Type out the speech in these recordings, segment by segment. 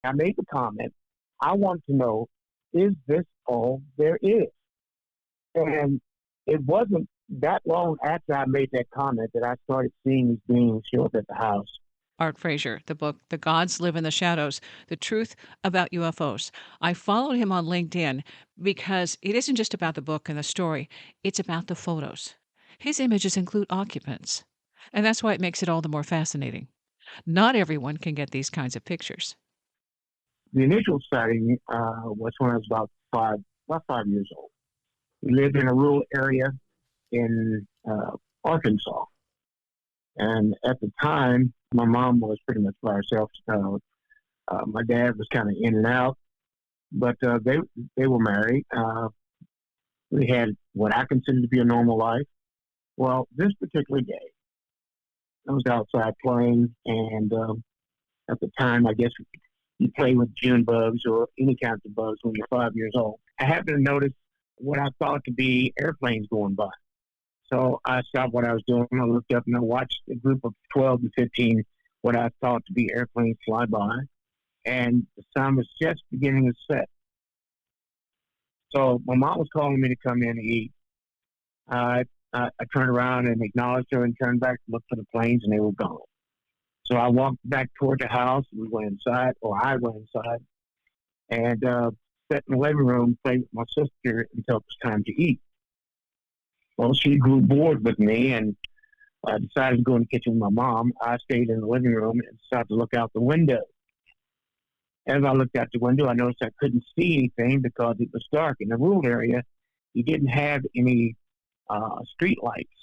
I made the comment, I want to know, is this all there is? And it wasn't that long after I made that comment that I started seeing these beings show up at the house. Art Frazier, the book, The Gods Live in the Shadows, The Truth About UFOs. I followed him on LinkedIn because it isn't just about the book and the story, it's about the photos. His images include occupants, and that's why it makes it all the more fascinating. Not everyone can get these kinds of pictures. The initial sighting was when I was about 5 years old. We lived in a rural area in Arkansas. And at the time, my mom was pretty much by herself. My dad was kind of in and out, but they were married. We had what I considered to be a normal life. Well, this particular day, I was outside playing, and at the time, I guess you play with June bugs or any kinds of bugs when you're 5 years old. I happened to notice what I thought to be airplanes going by. So I stopped what I was doing. I looked up and I watched a group of 12 to 15, what I thought to be airplanes fly by. And the sun was just beginning to set. So my mom was calling me to come in to eat. I turned around and acknowledged her and turned back to look for the planes, and they were gone. So I walked back toward the house. We went inside, or I went inside, and sat in the living room, played with my sister until it was time to eat. Well, she grew bored with me, and I decided to go in the kitchen with my mom. I stayed in the living room and started to look out the window. As I looked out the window, I noticed I couldn't see anything because it was dark. In the rural area, you didn't have any street lights.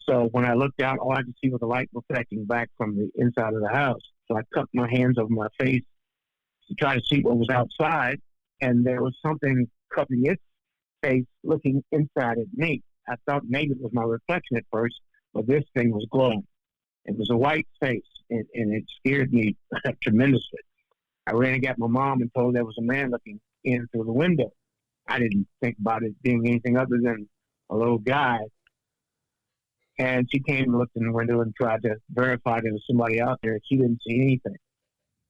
So when I looked out, all I could see was the light reflecting back from the inside of the house. So I cupped my hands over my face to try to see what was outside, and there was something cupping its face looking inside at me. I thought maybe it was my reflection at first, but this thing was glowing. It was a white face, and it scared me tremendously. I ran and got my mom and told her there was a man looking in through the window. I didn't think about it being anything other than a little guy. And she came and looked in the window and tried to verify there was somebody out there. She didn't see anything.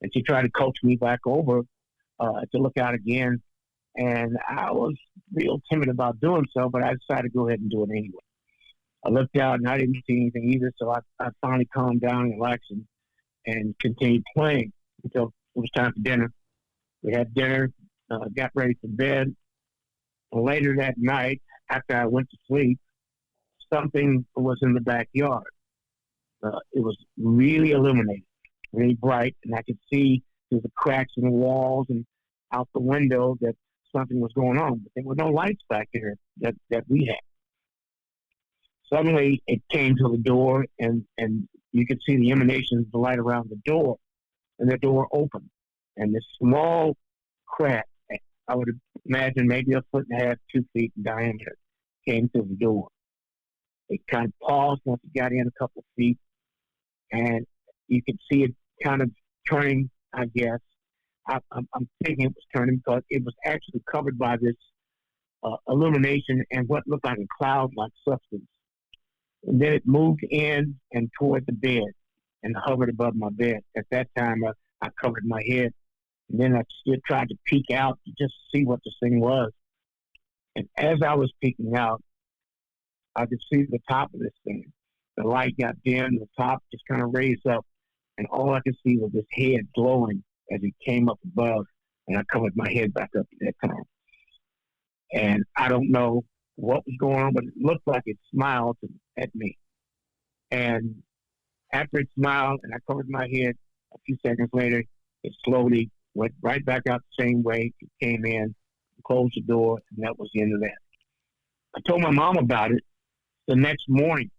And she tried to coax me back over to look out again. And I was real timid about doing so, but I decided to go ahead and do it anyway. I looked out and I didn't see anything either, so I finally calmed down and relaxed and continued playing until it was time for dinner. We had dinner, got ready for bed. Later that night, after I went to sleep, something was in the backyard. It was really illuminated, really bright, and I could see through the cracks in the walls and out the window that something was going on. But there were no lights back there that we had. Suddenly, it came to the door, and you could see the emanations of the light around the door, and the door opened. And this small crack, I would imagine maybe 1.5 feet, 2 feet in diameter, came through the door. It kind of paused once it got in a couple of feet, and you could see it kind of turning, I guess. I'm thinking it was turning because it was actually covered by this illumination and what looked like a cloud-like substance. And then it moved in and toward the bed and hovered above my bed. At that time, I covered my head, and then I still tried to peek out to just see what this thing was. And as I was peeking out, I could see the top of this thing. The light got dim, the top just kind of raised up, and all I could see was this head glowing as it came up above, and I covered my head back up at that time. And I don't know what was going on, but it looked like it smiled at me. And after it smiled and I covered my head, a few seconds later, it slowly went right back out the same way it came in, closed the door, and that was the end of that. I told my mom about it the next morning,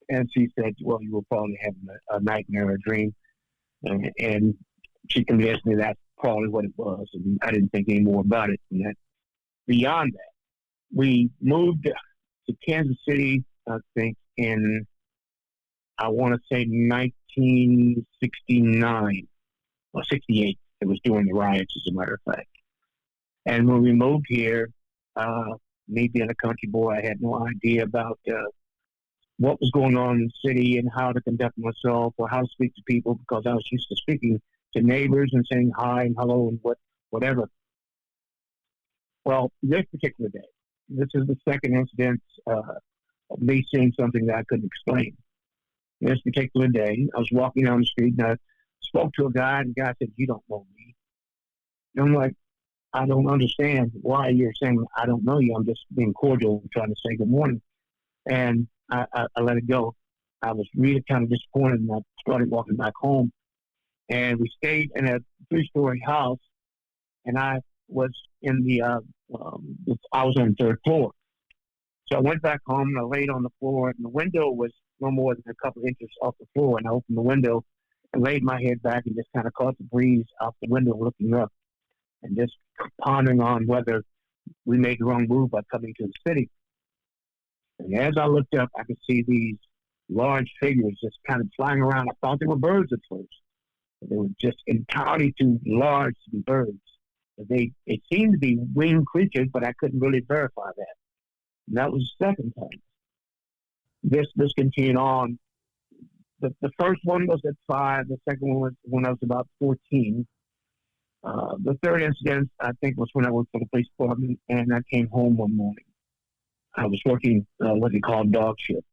and she said, well, you were probably having a nightmare or a dream. And she convinced me that's probably what it was, and I didn't think any more about it than that. Beyond that, we moved to Kansas City, I think, in, I want to say 1969 or 68. It was during the riots, as a matter of fact. And when we moved here, me being a country boy, I had no idea about what was going on in the city and how to conduct myself or how to speak to people, because I was used to speaking to neighbors and saying hi and hello and whatever. Well, this particular day, this is the second incident of me seeing something that I couldn't explain. This particular day, I was walking down the street and I spoke to a guy, and the guy said, "You don't know me." And I'm like, "I don't understand why you're saying I don't know you. I'm just being cordial and trying to say good morning." And I let it go. I was really kind of disappointed, and I started walking back home. And we stayed in a 3-story house, and I was in I was on the 3rd floor. So I went back home and I laid on the floor, and the window was no more than a couple inches off the floor. And I opened the window and laid my head back and just kind of caught the breeze out the window, looking up and just pondering on whether we made the wrong move by coming to the city. And as I looked up, I could see these large figures just kind of flying around. I thought they were birds at first. They were just entirely too large to be birds. They seemed to be winged creatures, but I couldn't really verify that. And that was the second time. This continued on. The first one was at 5. The second one was when I was about 14. The third incident, I think, was when I worked for the police department, and I came home one morning. I was working what they call dog shift.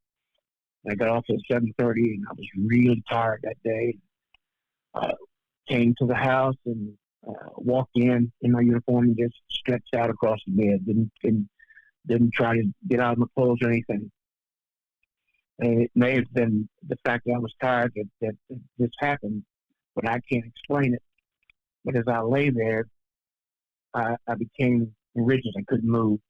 I got off at 7:30, and I was really tired that day. Came to the house and walked in my uniform and just stretched out across the bed. Didn't try to get out of my clothes or anything. And it may have been the fact that I was tired that this happened, but I can't explain it. But as I lay there, I became rigid. I couldn't move.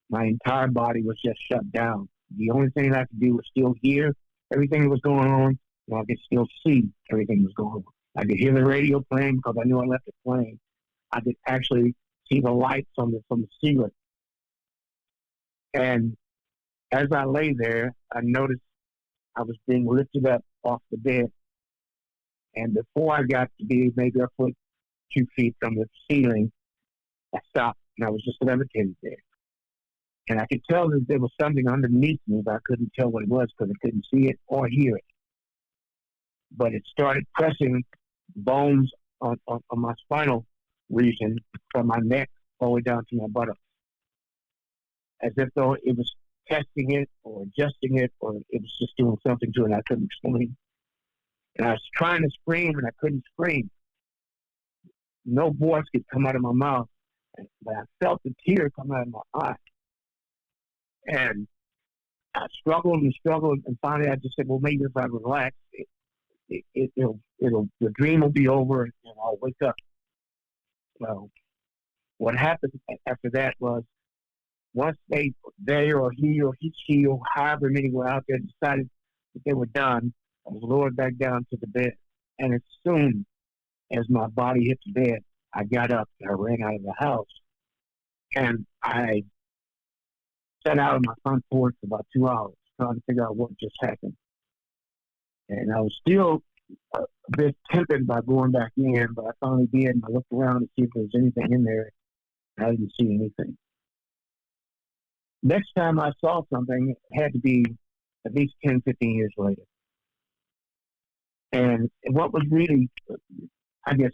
My entire body was just shut down. The only thing I could do was still hear everything that was going on, and I could still see everything that was going on. I could hear the radio playing because I knew I left it playing. I could actually see the lights from the ceiling. And as I lay there, I noticed I was being lifted up off the bed. And before I got to be maybe a foot, 2 feet from the ceiling, I stopped and I was just levitated there. And I could tell that there was something underneath me, but I couldn't tell what it was because I couldn't see it or hear it. But it started pressing bones on my spinal region from my neck all the way down to my buttocks, as if though it was testing it or adjusting it, or it was just doing something to it I couldn't explain. And I was trying to scream and I couldn't scream. No voice could come out of my mouth, but I felt the tear come out of my eye. And I struggled and struggled, and finally I just said, well, maybe if I relax, the dream will be over and I'll wake up. Well, what happened after that was, once they or he or she or however many were out there decided that they were done, I was lowered back down to the bed. And as soon as my body hit the bed, I got up and I ran out of the house. And I sat out on my front porch for about 2 hours trying to figure out what just happened. And I was still a bit tempted by going back in, but I finally did. And I looked around to see if there was anything in there. I didn't see anything. Next time I saw something, it had to be at least 10, 15 years later. And what was really, I guess,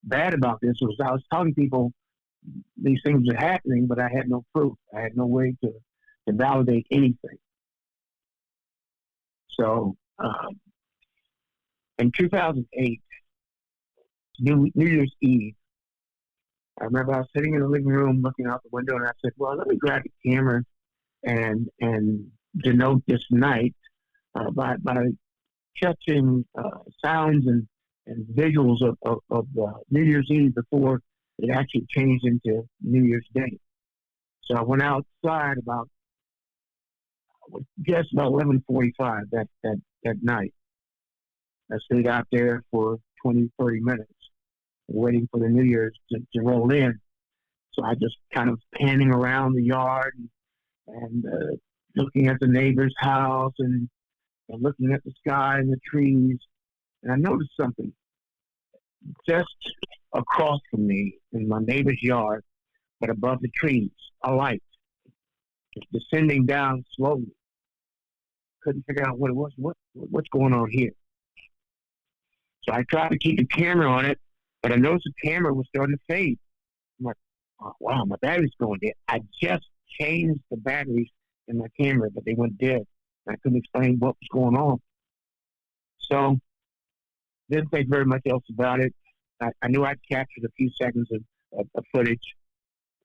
bad about this was I was telling people these things were happening, but I had no proof. I had no way to validate anything. So in 2008, New Year's Eve, I remember I was sitting in the living room looking out the window, and I said, well, let me grab the camera and denote this night by catching sounds and visuals of New Year's Eve before it actually changed into New Year's Day. So I went outside about 11:45 that night. I stayed out there for 20, 30 minutes waiting for the New Year's to roll in. So I just kind of panning around the yard and looking at the neighbor's house and looking at the sky and the trees. And I noticed something just across from me in my neighbor's yard, but above the trees, a light just descending down slowly. Couldn't figure out what it was. What's going on here? So I tried to keep the camera on it, but I noticed the camera was starting to fade. I'm like, oh, wow, my battery's going dead. I just changed the batteries in my camera, but they went dead. I couldn't explain what was going on. So didn't think very much else about it. I knew I'd captured a few seconds of footage,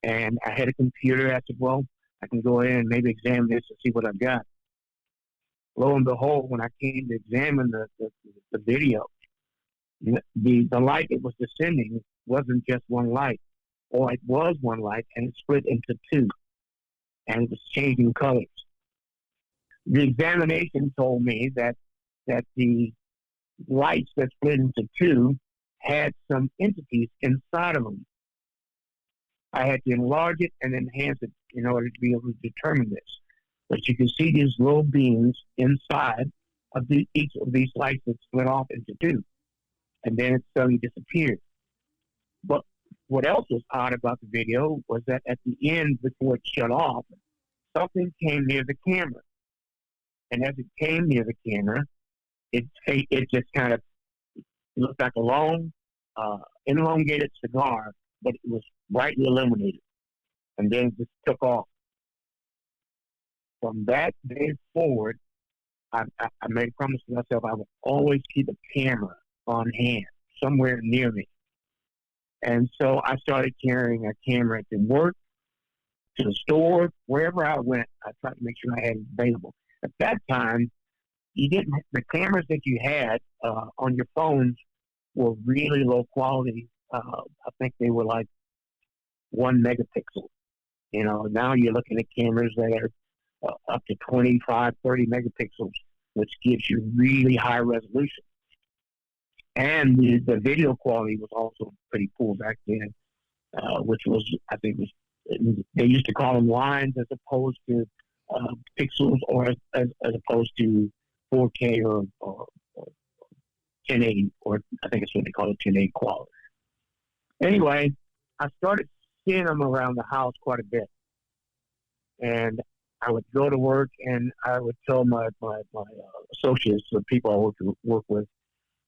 and I had a computer. I said, well, I can go in and maybe examine this and see what I've got. Lo and behold, when I came to examine the video, the light that was descending wasn't just one light, or it was one light, and it split into two, and it was changing colors. The examination told me that the lights that split into two had some entities inside of them. I had to enlarge it and enhance it in order to be able to determine this. But you can see these little beings inside of each of these lights that split off into two, and then it suddenly disappeared. But what else was odd about the video was that at the end, before it shut off, something came near the camera. And as it came near the camera, it just kind of looked like a long, elongated cigar, but it was brightly illuminated. And then it just took off. From that day forward, I made a promise to myself I would always keep a camera on hand, somewhere near me. And so I started carrying a camera to work, to the store, wherever I went. I tried to make sure I had it available. At that time, the cameras that you had on your phones were really low quality. I think they were like 1 megapixel. Now you're looking at cameras that are up to 25, 30 megapixels, which gives you really high resolution. And the video quality was also pretty poor back then, which was, I think, they used to call them lines as opposed to pixels, or as opposed to 4K or 1080, or I think it's what they call it, 1080 quality. Anyway, I started seeing them around the house quite a bit. And I would go to work and I would tell my associates, the people I work with,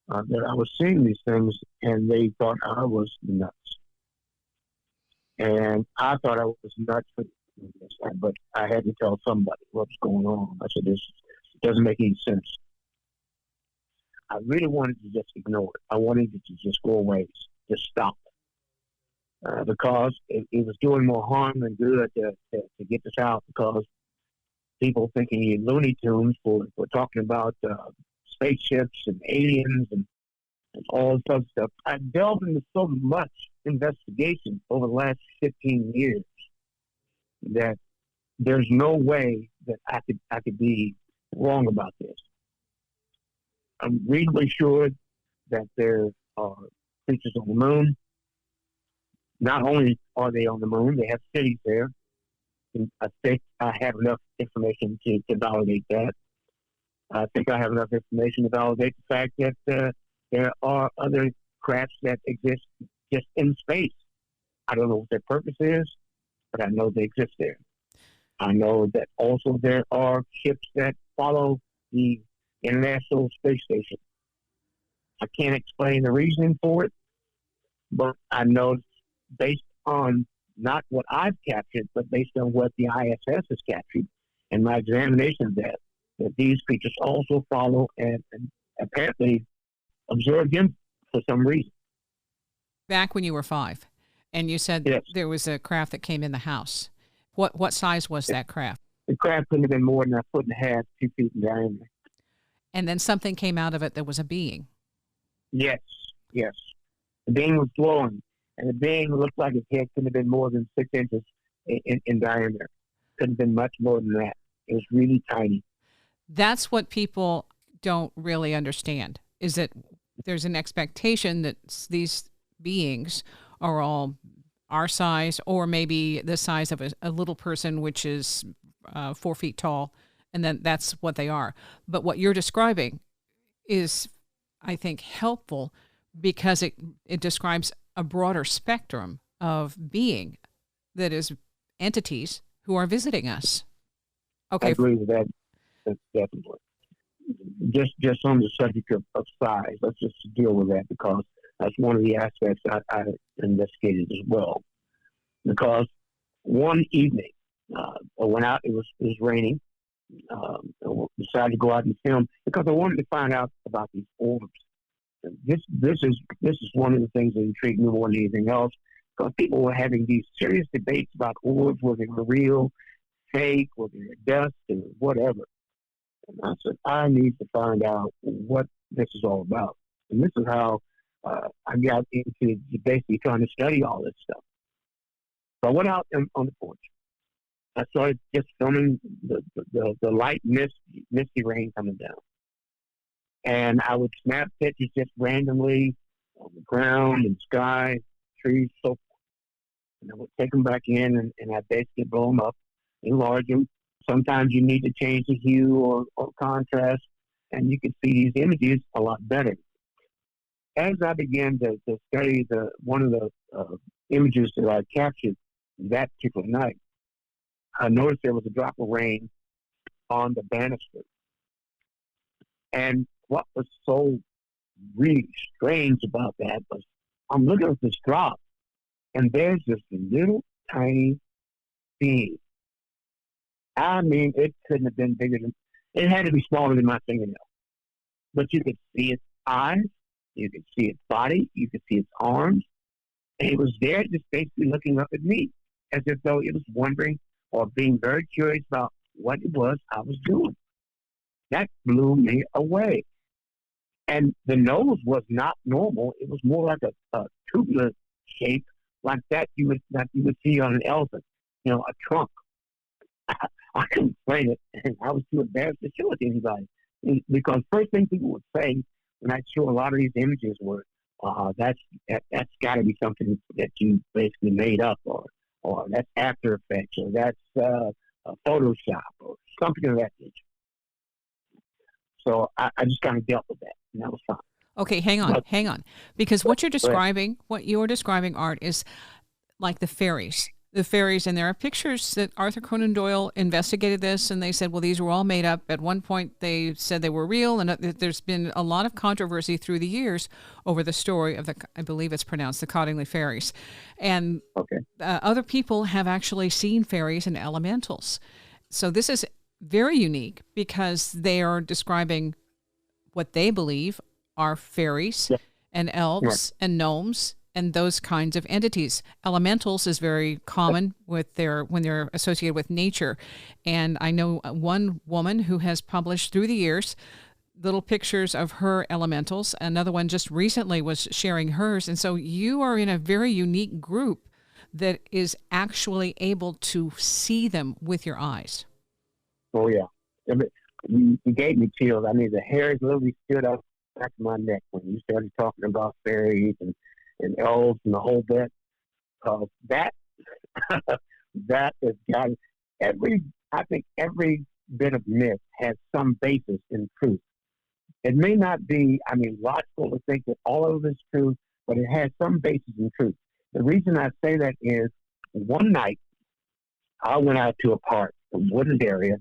that I was seeing these things, and they thought I was nuts. And I thought I was nuts, but I had to tell somebody what was going on. I said, this doesn't make any sense. I really wanted to just ignore it. I wanted it to just go away, just stop. Because it was doing more harm than good to get this out, because people thinking you're Looney Tunes for talking about spaceships and aliens and all this other stuff. I delved into so much investigation over the last 15 years that there's no way that I could be wrong about this. I'm reasonably sure that there are creatures on the moon. Not only are they on the moon, they have cities there. And I think I have enough information to validate that. I think I have enough information to validate the fact that there are other crafts that exist just in space. I don't know what their purpose is, but I know they exist there. I know that also there are ships that follow the International Space Station. I can't explain the reasoning for it, but I know based on not what I've captured, but based on what the ISS has captured and my examination of that these creatures also follow and apparently observe him for some reason. Back when you were 5, and you said yes. There was a craft that came in the house. What size was that craft? The craft couldn't have been more than 1.5 feet, 2 feet in diameter. And then something came out of it that was a being. Yes. The being was glowing, and the being looked like its head couldn't have been more than 6 inches in diameter. Couldn't have been much more than that. It was really tiny. That's what people don't really understand, is that there's an expectation that these beings are all our size, or maybe the size of a little person, which is 4 feet tall, and then that's what they are. But what you're describing is, I think, helpful because it describes a broader spectrum of being that is entities who are visiting us. Okay. I agree with that. That's definitely. just on the subject of size, let's just deal with that because that's one of the aspects I investigated as well. Because one evening, I went out. It was raining. I decided to go out and film because I wanted to find out about these orbs. This is one of the things that intrigued me more than anything else. Because people were having these serious debates about orbs, whether they were real, fake, whether they were dust, or whatever. And I said, I need to find out what this is all about. And this is how I got into basically trying to study all this stuff. So I went out on the porch. I started just filming the light misty rain coming down. And I would snap pictures just randomly on the ground and sky, trees, so forth. And I would take them back in and I basically blow them up, enlarge them. Sometimes you need to change the hue or contrast, and you can see these images a lot better. As I began to study one of the images that I captured that particular night, I noticed there was a drop of rain on the banister. And what was so really strange about that was I'm looking at this drop, and there's this little tiny being. I mean, it couldn't have been bigger than, it had to be smaller than my fingernail. But you could see its eyes, you could see its body, you could see its arms, and it was there just basically looking up at me, as if though it was wondering or being very curious about what it was I was doing. That blew me away. And the nose was not normal. It was more like a tubular shape, like that you would see on an elephant, a trunk. I couldn't explain it, and I was too embarrassed to show it to anybody. Because first thing people would say when I show a lot of these images were, that's got to be something that you basically made up, or that's After Effects, or that's Photoshop, or something of that nature. So I just kind of dealt with that, and that was fine. Okay, hang on. Because what you're describing, Art, is like the fairies. The fairies, and there are pictures that Arthur Conan Doyle investigated this, and they said, well, these were all made up. At one point, they said they were real, and there's been a lot of controversy through the years over the story of I believe it's pronounced the Cottingley fairies. And other people have actually seen fairies and elementals. So this is very unique because they are describing what they believe are fairies and elves and gnomes and those kinds of entities. Elementals is very common when they're associated with nature. And I know one woman who has published through the years little pictures of her elementals. Another one just recently was sharing hers. And so you are in a very unique group that is actually able to see them with your eyes. Oh, yeah. You gave me chills. I mean, the hairs literally stood up back of my neck when you started talking about fairies and elves and the whole bit. That has got I think every bit of myth has some basis in truth. It may not be, logical to think that all of it is true, but it has some basis in truth. The reason I say that is one night I went out to a park, a wooded area,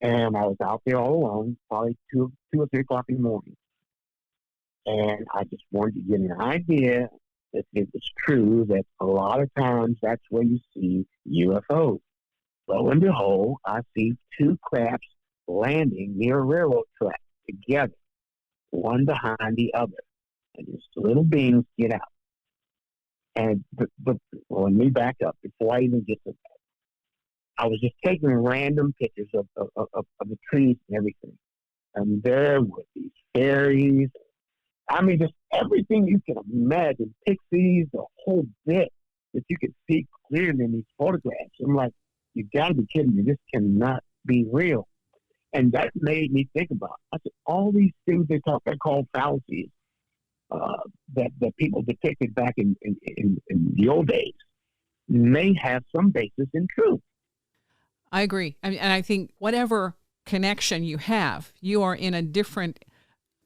and I was out there all alone, probably 2 or 3 o'clock in the morning. And I just wanted to get an idea if it was true that a lot of times that's where you see UFOs. Lo and behold, I see 2 crafts landing near a railroad track together, one behind the other. And these little beings get out. And let me back up before I even get to that. I was just taking random pictures of the trees and everything. And there were these fairies. Just everything you can imagine, pixies, the whole bit that you could see clearly in these photographs. I'm like, you got to be kidding me. This cannot be real. And that made me think about, I said, all these things they call fallacies that people depicted back in the old days may have some basis in truth. I agree. And I think whatever connection you have, you are in a different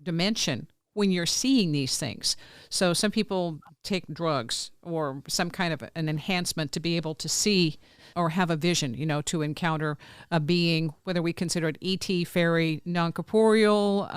dimension when you're seeing these things. So some people take drugs or some kind of an enhancement to be able to see or have a vision, to encounter a being, whether we consider it ET, fairy, non-corporeal,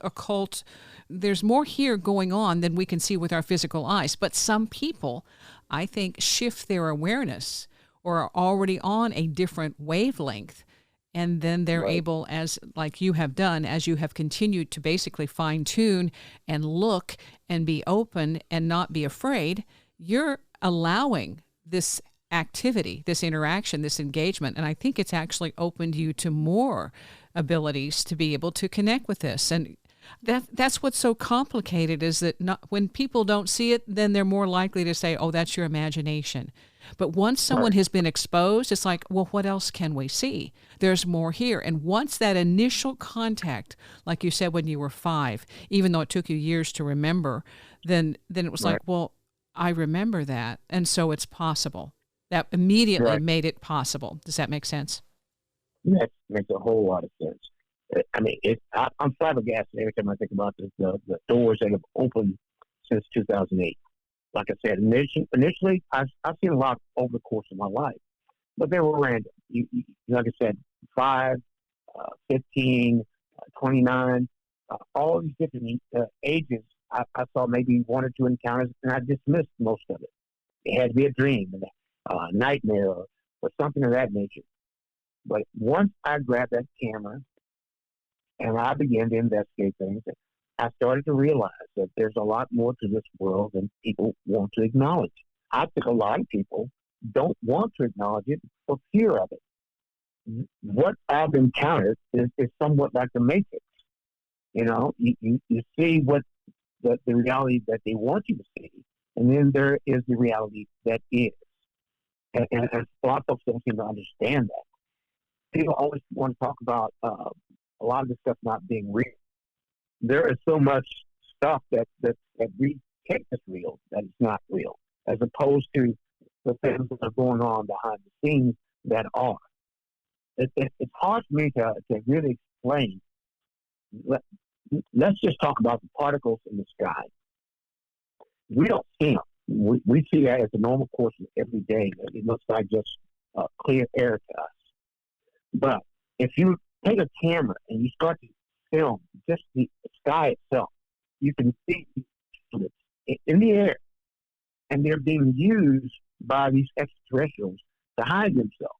occult. There's more here going on than we can see with our physical eyes. But some people, I think, shift their awareness or are already on a different wavelength. And then they're Right. able, as like you have done, as you have continued to basically fine tune and look and be open and not be afraid, you're allowing this activity, this interaction, this engagement. And I think it's actually opened you to more abilities to be able to connect with this. And that's what's so complicated, is that when people don't see it, then they're more likely to say, oh, that's your imagination. But once someone Right. has been exposed, it's like, well, what else can we see? There's more here. And once that initial contact, like you said when you were 5, even though it took you years to remember, then it was Right. like, well, I remember that. And so it's possible. That immediately Right. made it possible. Does that make sense? That makes a whole lot of sense. I mean, I'm flabbergasted every time I think about this, the doors that have opened since 2008. Like I said, initially I've seen a lot over the course of my life, but they were random. Like I said, 5, 15, 29, all these different ages. I saw maybe 1 or 2 encounters, and I dismissed most of it. It had to be a dream, a nightmare, or something of that nature. But once I grabbed that camera and I began to investigate things, I started to realize that there's a lot more to this world than people want to acknowledge. I think a lot of people don't want to acknowledge it for fear of it. What I've encountered is somewhat like the Matrix. You see what the reality that they want you to see, and then there is the reality that is. And a lot of folks don't seem to understand that. People always want to talk about a lot of this stuff not being real. There is so much stuff that we take as real that it's not real, as opposed to the things that are going on behind the scenes that are. It's hard for me to really explain. Let's just talk about the particles in the sky. We don't see them. We see that as a normal course of every day. It looks like just clear air to us. But if you take a camera and you start to film just the sky itself, you can see it in the air, and they're being used by these extraterrestrials to hide themselves.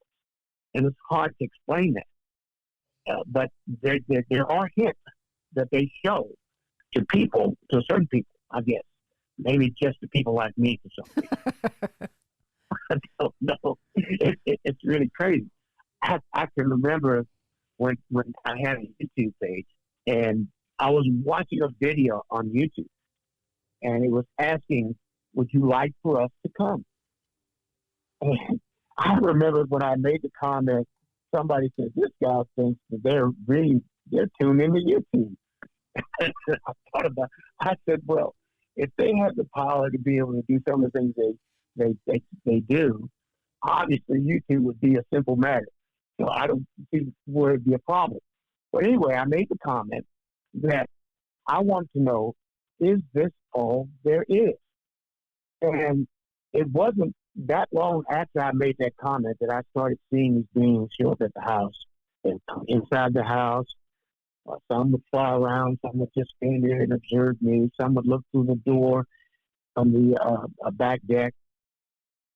And it's hard to explain that. But there are hints that they show to people, to certain people, I guess. Maybe just to people like me, for some reason. I don't know. It's really crazy. I can remember when I had a YouTube page, and I was watching a video on YouTube, and it was asking, would you like for us to come? And I remember when I made the comment, somebody said, this guy thinks that they're tuned into YouTube. I said, well, if they have the power to be able to do some of the things they do, obviously YouTube would be a simple matter. So I don't see where it'd be a problem. But anyway, I made the comment that I want to know, is this all there is? And it wasn't that long after I made that comment that I started seeing these beings show up at the house and come inside the house. Some would fly around, some would just stand there and observe me. Some would look through the door from the back deck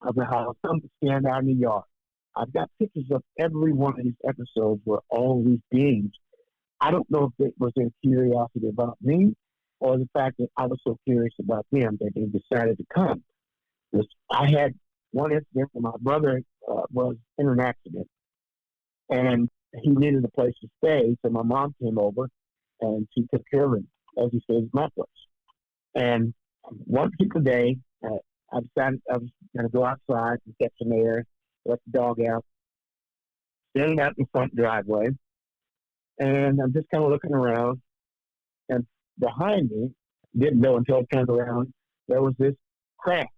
of the house. Some would stand out in the yard. I've got pictures of every one of these episodes where all these beings, I don't know if it was their curiosity about me or the fact that I was so curious about them that they decided to come. I had one incident where my brother was in an accident, and he needed a place to stay, so my mom came over and she took care of him as he stayed at my place. And one particular day, I decided I was going to go outside and get some air, let the dog out, standing out in the front driveway, and I'm just kind of looking around, and behind me, didn't know until I turned around, there was this craft.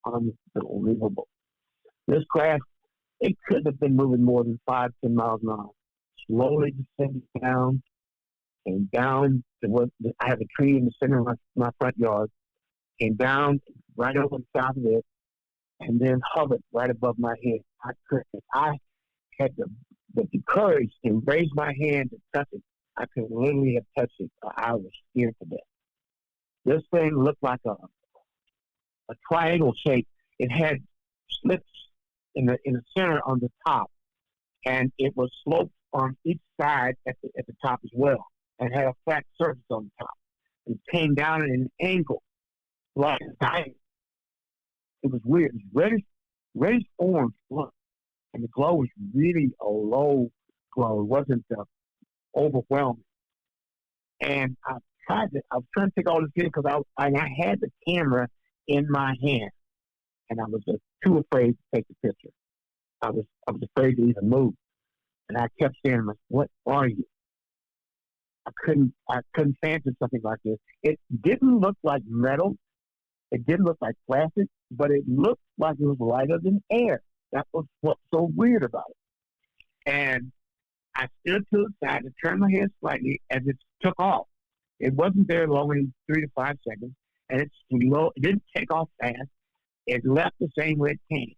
Unbelievable. This craft, it couldn't have been moving more than 5-10 miles an hour. Slowly descending down, came down I have a tree in the center of my front yard, came down right over the top of it, and then hovered right above my head. I had the courage to raise my hand to touch it. I could literally have touched it. I was scared to death. This thing looked like a triangle shape. It had slits in the center on the top, and it was sloped on each side at the top as well, and had a flat surface on the top. It came down at an angle, like dying. It was weird. It was reddish orange look, and the glow was really a low glow. It wasn't overwhelming. And I was trying to take all this in because I had the camera in my hand, and I was too afraid to take the picture. I was afraid to even move, and I kept saying, "What are you?" I couldn't fancy something like this. It didn't look like metal. It didn't look like plastic, but it looked like it was lighter than air. That was what's so weird about it. And I stood to the side and turned my head slightly as it took off. It wasn't there long in 3 to 5 seconds, and it didn't take off fast. It left the same way it came,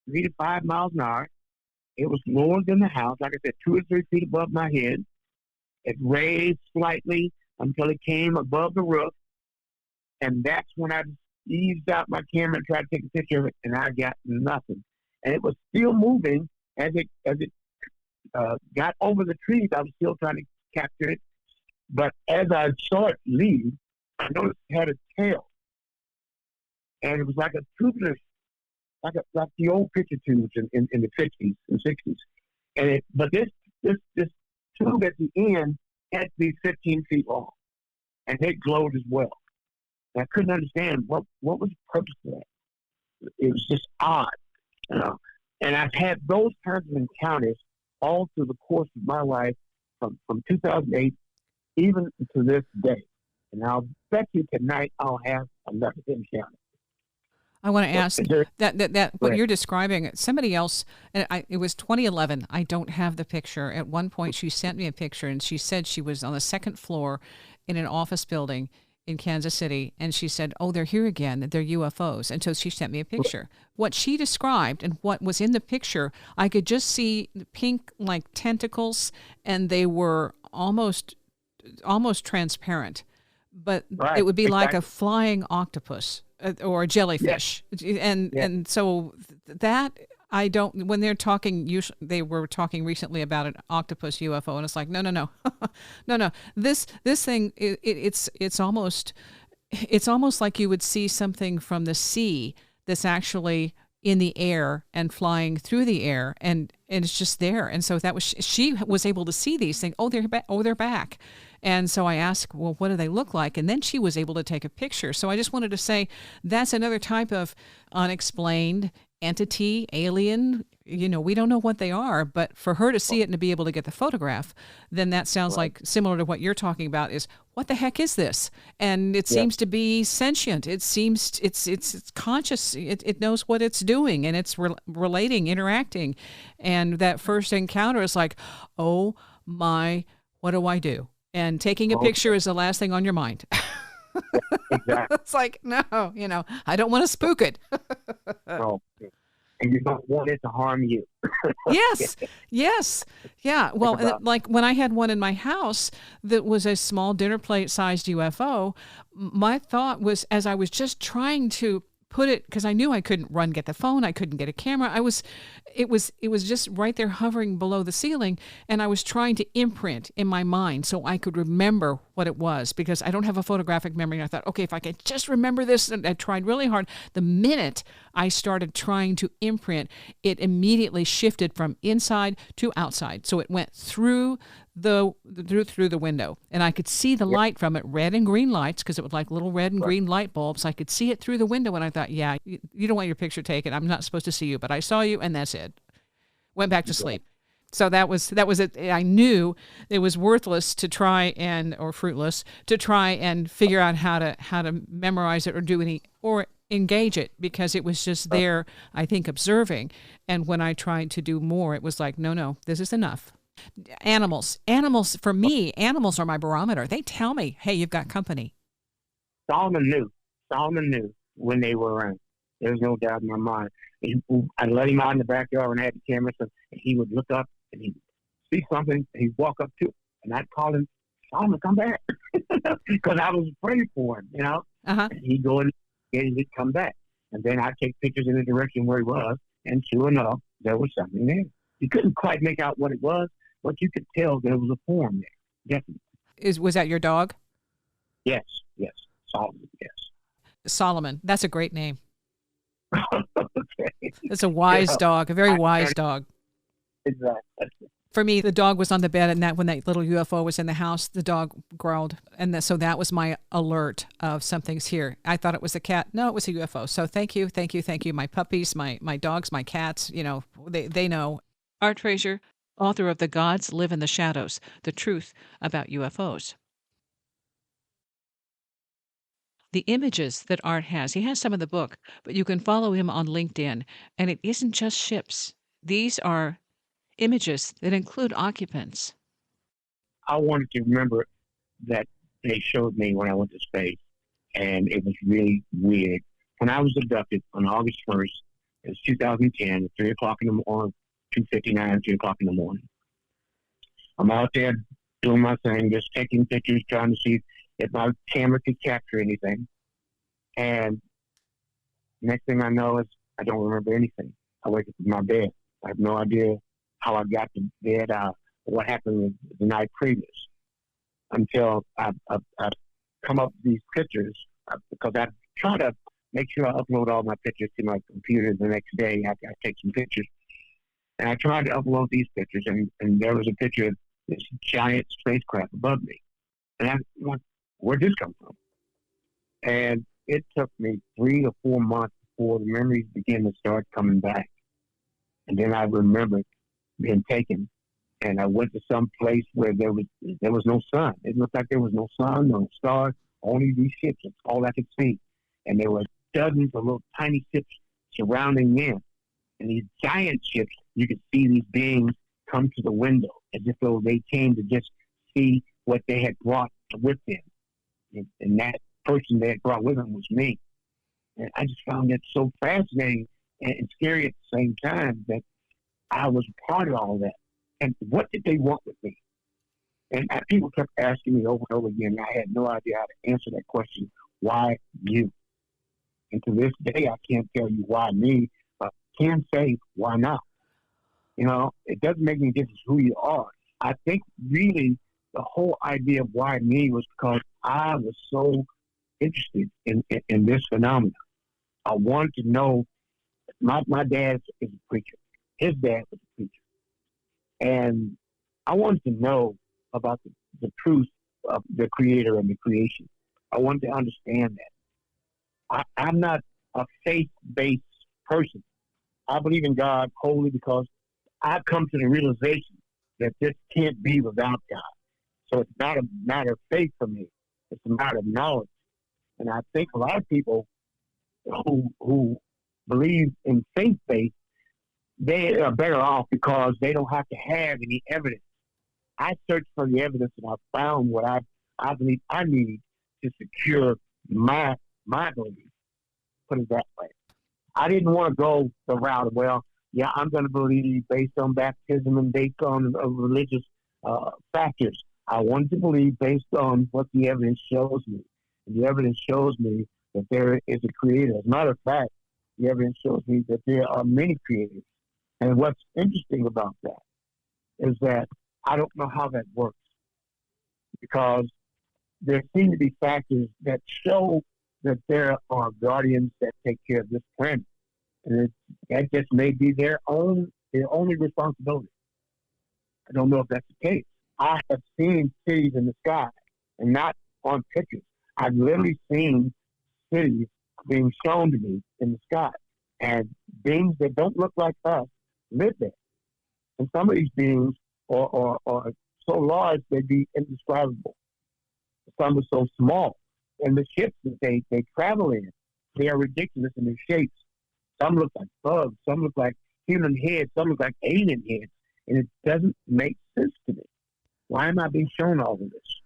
3 to 5 miles an hour. It was lower than the house, like I said, 2 or 3 feet above my head. It raised slightly until it came above the roof, and that's when I eased out my camera and tried to take a picture of it, and I got nothing. And it was still moving as it got over the trees. I was still trying to capture it, but as I saw it leave, I noticed it had a tail, and it was like a tubular, like the old picture tubes in the 50s and 60s. But this tube at the end had to be 15 feet long, and it glowed as well. And I couldn't understand what was the purpose of that. It was just odd, you know. And I've had those kinds of encounters all through the course of my life from 2008 even to this day. And I'll bet you tonight I'll have another encounter. I want to ask that what you're describing, somebody else, and it was 2011. I don't have the picture. At one point, she sent me a picture, and she said she was on the second floor in an office building in Kansas City, and she said, "Oh, they're here again. They're UFOs." And so she sent me a picture. What she described and what was in the picture, I could just see pink like tentacles, and they were almost transparent, but it would be like a flying octopus or a jellyfish. Yes. And so that I don't, when they're talking, usually they were talking recently about an octopus UFO, and it's like, no. no. This thing, it's almost like you would see something from the sea that's actually in the air and flying through the air, and it's just there. And so that was, she was able to see these things. Oh, they're back. And so I asked, well, what do they look like? And then she was able to take a picture. So I just wanted to say that's another type of unexplained entity, alien. You know, we don't know what they are, but for her to see it and to be able to get the photograph, then that sounds like similar to what you're talking about is, what the heck is this? And it seems to be sentient. It seems it's conscious. It knows what it's doing, and it's relating, interacting. And that first encounter is like, oh my, what do I do? And taking a picture is the last thing on your mind. Exactly. It's like, no, I don't want to spook it. No. And you don't want it to harm you. Yes. Yeah. Well, like when I had one in my house that was a small dinner plate sized UFO, my thought was, as I was just trying to put it, because I knew I couldn't get the phone, I couldn't get a camera. It was just right there hovering below the ceiling, and I was trying to imprint in my mind so I could remember what it was, because I don't have a photographic memory. And I thought, okay, if I could just remember this, and I tried really hard. The minute I started trying to imprint, it immediately shifted from inside to outside. So it went through the window, and I could see the light from it, red and green lights, because it was like little red and green light bulbs. I could see it through the window, and I thought, yeah, you don't want your picture taken. I'm not supposed to see you, but I saw you, and that's it. Went back to sleep. So that was it. I knew it was worthless to try or fruitless to try and figure out how to memorize it or engage it, because it was just there, I think, observing. And when I tried to do more, it was like, no, this is enough. Animals, for me, animals are my barometer. They tell me, hey, you've got company. Solomon knew. Solomon knew when they were around. There's no doubt in my mind. I let him out in the backyard and had the camera, so he would look up and he'd see something. He'd walk up to it, and I'd call him, Solomon, come back, because I was afraid for him, you know. Uh-huh. And he'd go in and he'd come back, and then I'd take pictures in the direction where he was, and sure enough, there was something there. You couldn't quite make out what it was, but you could tell there was a form there. Definitely. Was that your dog? Yes. Solomon, yes. Solomon. That's a great name. Okay. It's a wise dog, a very wise dog. Exactly. For me, the dog was on the bed, and when that little UFO was in the house, the dog growled. And so that was my alert of something's here. I thought it was a cat. No, it was a UFO. So thank you. My puppies, my dogs, my cats, they know. Art Frazier, author of The Gods Live in the Shadows, The Truth About UFOs. The images that Art has, he has some in the book, but you can follow him on LinkedIn. And it isn't just ships. These are images that include occupants. I wanted to remember that they showed me when I went to space, and it was really weird. When I was abducted on August 1st, it was 2010, at 3 o'clock in the morning, 2:59, 3 o'clock in the morning. I'm out there doing my thing, just taking pictures, trying to see if my camera could capture anything. And next thing I know is I don't remember anything. I wake up in my bed. I have no idea how I got to bed, what happened the night previous, until I come up with these pictures, because I try to make sure I upload all my pictures to my computer the next day. I take some pictures. And I tried to upload these pictures, and there was a picture of this giant spacecraft above me. And I'm like, where'd this come from? And it took me 3 or 4 months before the memories began to start coming back. And then I remembered being taken, and I went to some place where there was no sun. It looked like there was no sun, no stars, only these ships. That's all I could see. And there were dozens of little tiny ships surrounding them. And these giant ships, you could see these beings come to the window as if though they came to just see what they had brought with them. And that person they had brought with them was me. And I just found it so fascinating and scary at the same time that I was part of all that. And what did they want with me? And people kept asking me over and over again, and I had no idea how to answer that question. Why you? And to this day, I can't tell you why me, but I can say why not. It doesn't make any difference who you are. I think really the whole idea of why me was because I was so interested in this phenomenon. I wanted to know. My dad is a preacher. His dad was a preacher. And I wanted to know about the truth of the creator and the creation. I wanted to understand that. I'm not a faith-based person. I believe in God wholly because I've come to the realization that this can't be without God. So it's not a matter of faith for me. It's a matter of knowledge. And I think a lot of people who believe in faith-based, they are better off because they don't have to have any evidence. I searched for the evidence and I found what I believe I need to secure my belief. Put it that way. I didn't want to go the route of, I'm going to believe based on baptism and based on religious factors. I wanted to believe based on what the evidence shows me. And the evidence shows me that there is a creator. As a matter of fact, the evidence shows me that there are many creators. And what's interesting about that is that I don't know how that works, because there seem to be factors that show that there are guardians that take care of this planet. And that just may be their only responsibility. I don't know if that's the case. I have seen cities in the sky, and not on pictures. I've literally seen cities being shown to me in the sky, and beings that don't look like us live there. And some of these beings are so large they'd be indescribable. Some are so small. And the ships that they travel in, they are ridiculous in their shapes. Some look like bugs, some look like human heads, some look like alien heads. And it doesn't make sense to me. Why am I being shown all of this?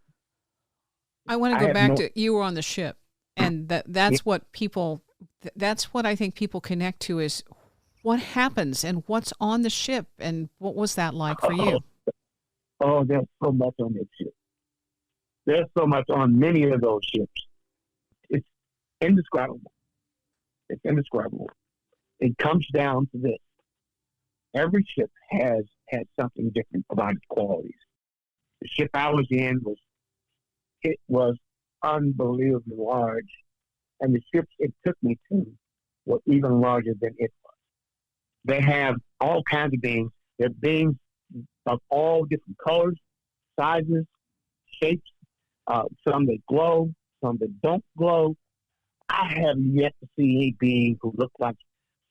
I want to go back to, you were on the ship, and that's what people, that's what I think people connect to, is what happens and what's on the ship, and what was that like for you? Oh, there's so much on that ship. There's so much on many of those ships. It's indescribable. It's indescribable. It comes down to this. Every ship has something different about its qualities. The ship I was in was unbelievably large, and the ships it took me to were even larger than it was. They have all kinds of beings. They're beings of all different colors, sizes, shapes. Some that glow, some that don't glow. I have yet to see a being who looks like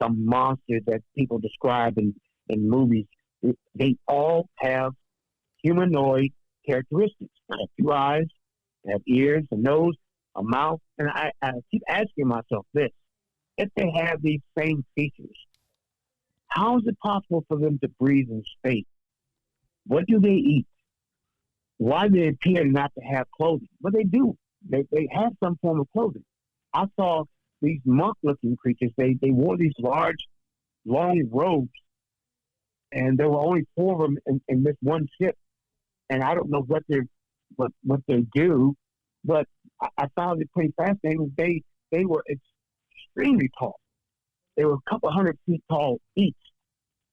some monster that people describe in movies. They all have humanoid characteristics. They have two eyes, they have ears, a nose, a mouth. And I keep asking myself this. If they have these same features, how is it possible for them to breathe in space? What do they eat? Why do they appear not to have clothing? Well, they do. They have some form of clothing. I saw these monk-looking creatures. They wore these large, long robes, and there were only 4 of them in this one ship. And I don't know what they do, but I found it pretty fascinating. They were extremely tall. They were a couple 100 feet tall each,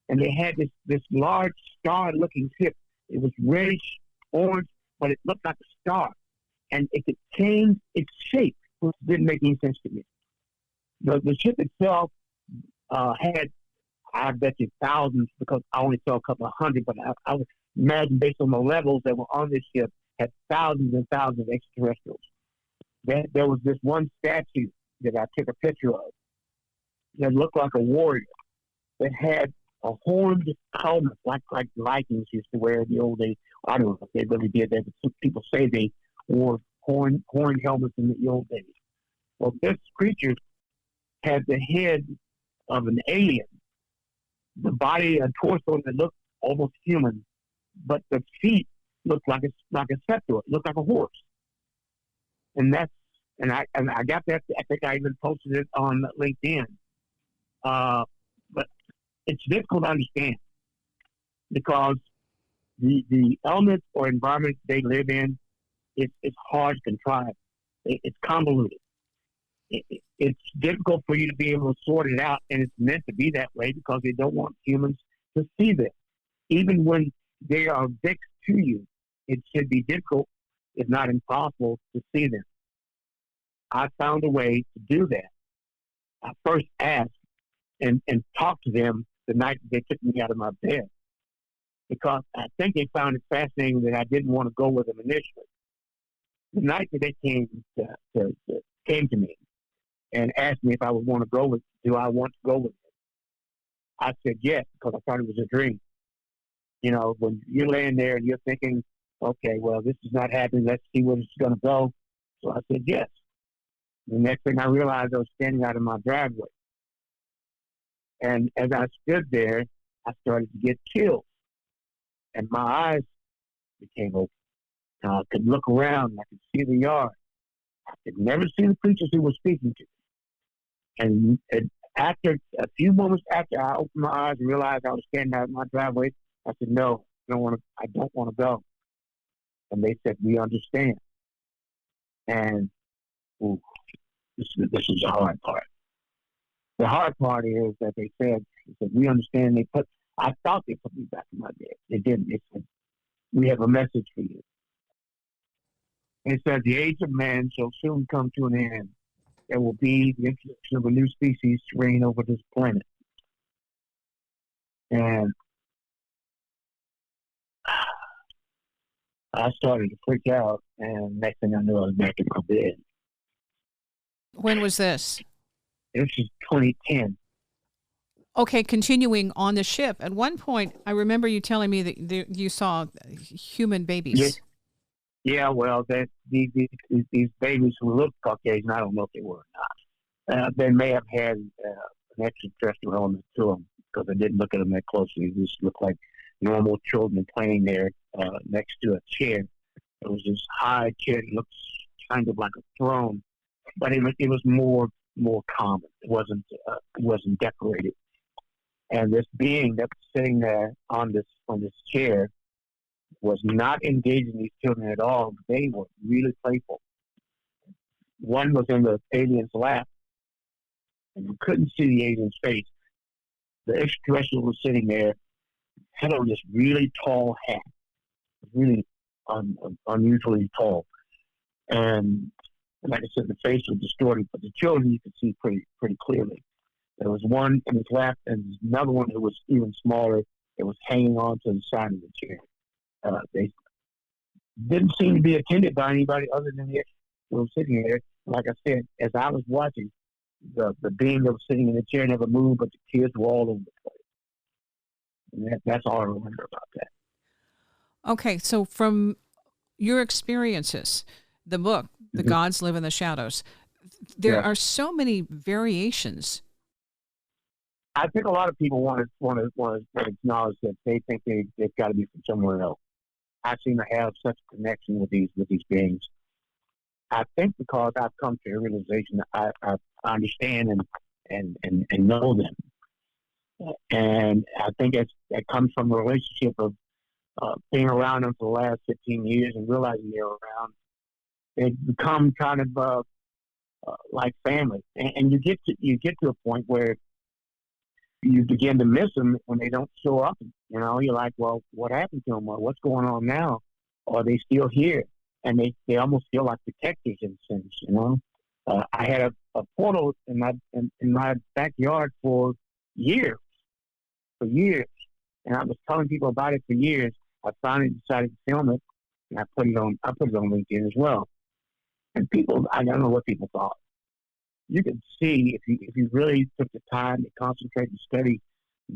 and they had this large star-looking ship. It was reddish orange, but it looked like a star, and it could change its shape, which didn't make any sense to me. The ship itself had, I bet you, thousands, because I only saw a couple of hundred, but I would imagine, based on the levels that were on this ship, had thousands and thousands of extraterrestrials. There was this one statue that I took a picture of that looked like a warrior that had a horned helmet, like Vikings used to wear in the old days. I don't know if they really did that, but people say they wore horned helmets in the old days. Well, this creature had the head of an alien, the body and torso that looked almost human, but the feet looked like a scepter. It looked like a horse. And I got that. I think I even posted it on LinkedIn. But it's difficult to understand because the elements or environment they live in, it's hard to contrive. It's convoluted. It's difficult for you to be able to sort it out, and it's meant to be that way because they don't want humans to see them. Even when they are fixed to you, it should be difficult, if not impossible, to see them. I found a way to do that. I first asked and talked to them the night they took me out of my bed, because I think they found it fascinating that I didn't want to go with them initially. The night that they came to me and asked me if I would want to go with, do I want to go with them? I said yes, because I thought it was a dream. You know, when you're laying there and you're thinking, okay, well, this is not happening. Let's see where it's going to go. So I said yes. The next thing I realized, I was standing out in my driveway. And as I stood there, I started to get chills. And my eyes became open. I could look around. I could see the yard. I could never see the creatures who were speaking to me. And after a few moments after I opened my eyes and realized I was standing out in my driveway, I said, no, I don't want to go. And they said, we understand. And this is the hard part. The hard part is that they said, we understand. I thought they put me back in my bed. They didn't. They said, we have a message for you. It says, the age of man shall soon come to an end. There will be the introduction of a new species to reign over this planet. And I started to freak out, and next thing I knew, I was back in my bed. When was this? This is 2010. Okay, continuing on the ship. At one point, I remember you telling me that you saw human babies. Yeah, well, these babies who looked Caucasian, I don't know if they were or not. They may have had an extraterrestrial element to them because I didn't look at them that closely. They just looked like normal children playing there next to a chair. It was this high chair that looked kind of like a throne, but it was more common. It wasn't decorated. And this being that was sitting there on this chair was not engaging these children at all. They were really playful. One was in the alien's lap, and you couldn't see the alien's face. The extraterrestrial was sitting there, had on this really tall hat, really unusually tall. And like I said, the face was distorted, but the children you could see pretty clearly. There was one in his lap, and another one that was even smaller that was hanging on to the side of the chair. They didn't seem to be attended by anybody other than the extraterrestrial sitting there. Like I said, as I was watching, the being that was sitting in the chair never moved, but the kids were all over the place. And that's all I remember about that. Okay, so from your experiences, the book, The Gods Live in the Shadows, there are so many variations. I think a lot of people want to acknowledge that they think they've got to be from somewhere else. I seem to have such a connection with these beings. I think because I've come to a realization that I understand and know them, and I think that comes from a relationship of being around them for the last 15 years and realizing they're around. They become kind of like family, and you get to a point where you begin to miss them when they don't show up. You know, you're like, well, what happened to them? Or what's going on now? Or are they still here? And they almost feel like detectives in a sense, you know. I had a portal in my backyard for years, and I was telling people about it for years. I finally decided to film it, and I put it on LinkedIn as well. And people, I don't know what people thought. You could see if you really took the time to concentrate and study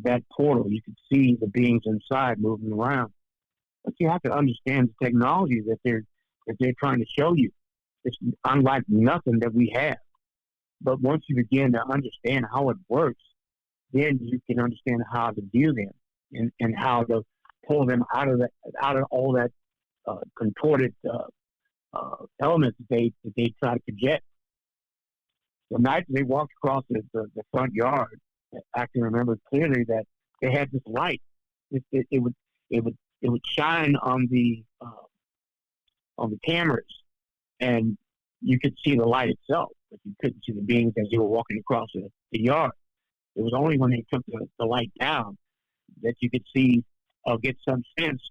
that portal, you could see the beings inside moving around. But you have to understand the technology that they're trying to show you. It's unlike nothing that we have. But once you begin to understand how it works, then you can understand how to view them and how to pull them out of all that contorted elements that they try to project. The night they walked across the front yard, I can remember clearly that they had this light. It would shine on the cameras, and you could see the light itself, but you couldn't see the beings as they were walking across the yard. It was only when they took the light down that you could see or get some sense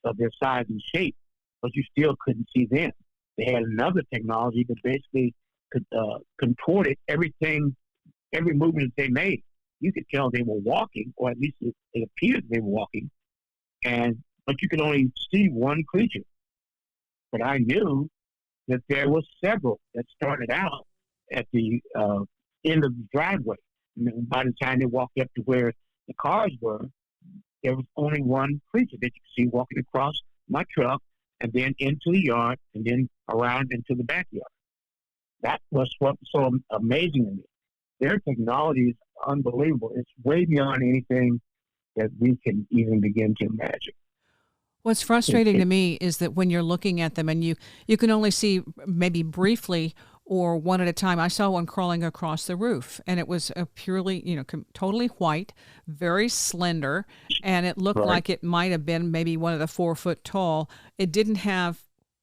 of their size and shape, but you still couldn't see them. They had another technology that basically contorted everything, every movement that they made. You could tell they were walking, or at least it appeared they were walking, but you could only see one creature. But I knew that there was several that started out at the end of the driveway. And by the time they walked up to where the cars were, there was only one creature that you could see walking across my truck and then into the yard and then around into the backyard. That was what was so amazing to me. Their technology is unbelievable. It's way beyond anything that we can even begin to imagine. What's frustrating to me is that when you're looking at them and you can only see maybe briefly or one at a time. I saw one crawling across the roof, and it was a purely, totally white, very slender, and it looked like it might have been maybe one of the 4 foot tall. It didn't have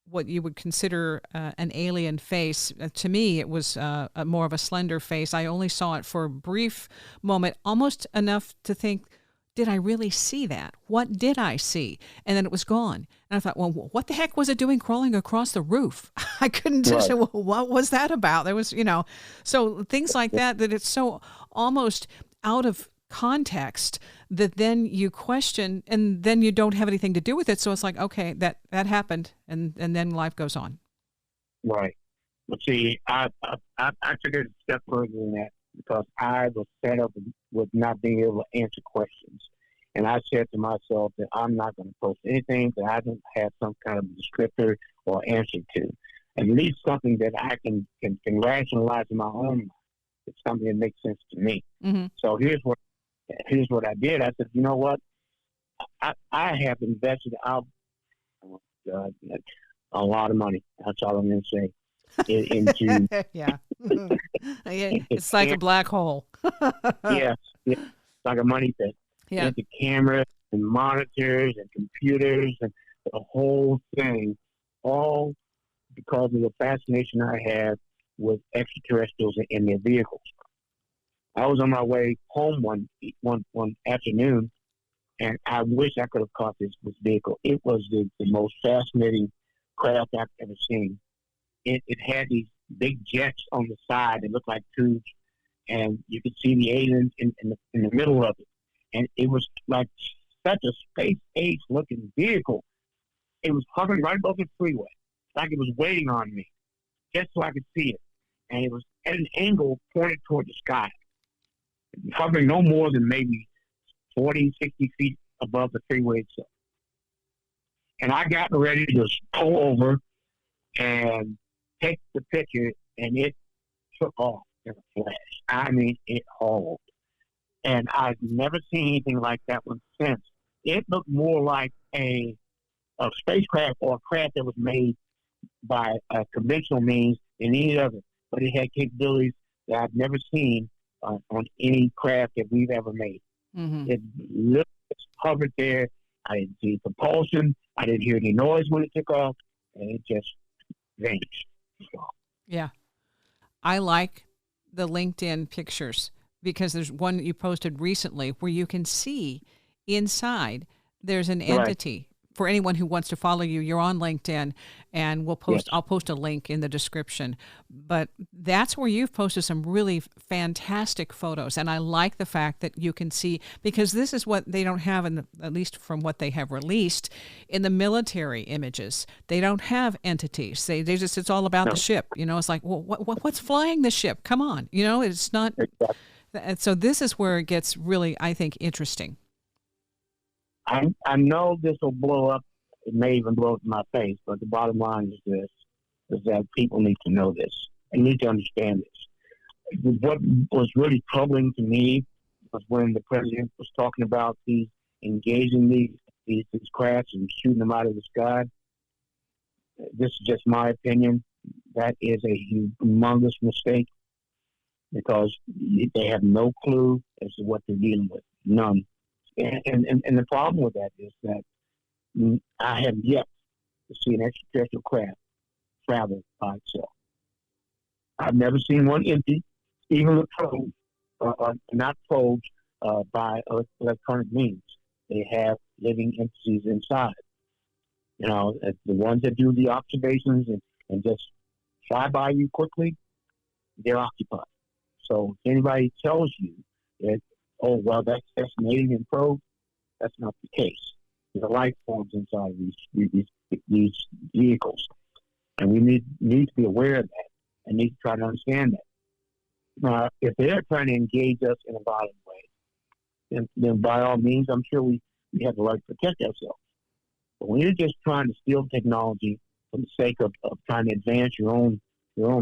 what you would consider an alien face. To me, it was more of a slender face. I only saw it for a brief moment, almost enough to think, did I really see that? What did I see? And then it was gone. And I thought, well, what the heck was it doing crawling across the roof? I couldn't just say, well, what was that about? There was, so things like that it's so almost out of context that then you question and then you don't have anything to do with it. So it's like, okay, that happened. And then life goes on. Right. But see, I took it a step further than that, because I was fed up with not being able to answer questions. And I said to myself that I'm not going to post anything that I don't have some kind of descriptor or answer to. At least something that I can rationalize in my own mind. It's something that makes sense to me. Mm-hmm. So here's what I did. I said, you know what? I have invested out uh, a lot of money. That's all I'm going to say. Into Yeah. Yeah, into it's like a black hole. yeah, it's like a money pit. Yeah. Into cameras and monitors and computers and the whole thing, all because of the fascination I have with extraterrestrials in their vehicles. I was on my way home one afternoon, and I wish I could have caught this vehicle. It was the most fascinating craft I've ever seen. It had these big jets on the side that looked like tubes, and you could see the aliens in the middle of it. And it was like such a space age looking vehicle. It was hovering right above the freeway, like it was waiting on me, just so I could see it. And it was at an angle pointed toward the sky, hovering no more than maybe 40, 60 feet above the freeway itself. And I got ready to just pull over and take the picture, and it took off in a flash. I mean, it hauled. And I've never seen anything like that one since. It looked more like a spacecraft or a craft that was made by conventional means than any other. But it had capabilities that I've never seen on any craft that we've ever made. Mm-hmm. It literally hovered there. I didn't see propulsion. I didn't hear any noise when it took off, and it just vanished. So, Yeah. I like the LinkedIn pictures because there's one that you posted recently where you can see inside there's an entity. For anyone who wants to follow you, you're on LinkedIn, and I'll post a link in the description. But that's where you've posted some really fantastic photos, and I like the fact that you can see, because this is what they don't have at least from what they have released in the military images. They don't have entities. They just, it's all about the ship. It's like, well, what's flying the ship? Come on, it's not. exactly. And so this is where it gets really, I think, interesting. I know this will blow up. It may even blow up in my face, but the bottom line is that people need to know this. They need to understand this. What was really troubling to me was when the president was talking about engaging these crafts and shooting them out of the sky. This is just my opinion. That is a humongous mistake because they have no clue as to what they're dealing with. None. And the problem with that is that I have yet to see an extraterrestrial craft travel by itself. I've never seen one empty, even with probes, not probes by electronic means. They have living entities inside. The ones that do the observations and just fly by you quickly, they're occupied. So if anybody tells you that, oh, well, that's an alien probe, that's not the case. There are life forms inside of these vehicles. And we need to be aware of that and need to try to understand that. If they're trying to engage us in a violent way, then by all means, I'm sure we have the right to protect ourselves. But when you're just trying to steal technology for the sake of trying to advance your own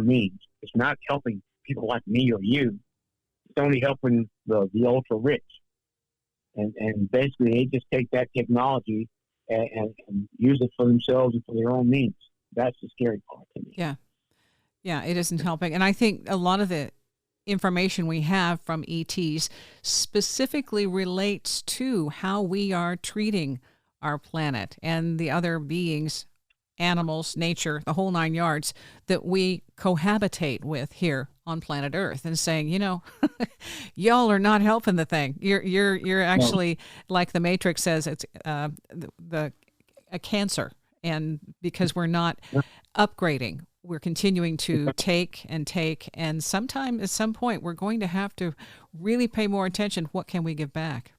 means, it's not helping people like me or you. It's only helping the ultra rich. And basically, they just take that technology and use it for themselves and for their own means. That's the scary part to me. Yeah. Yeah, it isn't helping. And I think a lot of the information we have from ETs specifically relates to how we are treating our planet and the other beings, animals, nature, the whole 9 yards that we cohabitate with here on planet Earth, and saying, y'all are not helping the thing. You're actually, like the Matrix says, it's a cancer, and because we're not upgrading, we're continuing to take, and sometime at some point we're going to have to really pay more attention. What can we give back?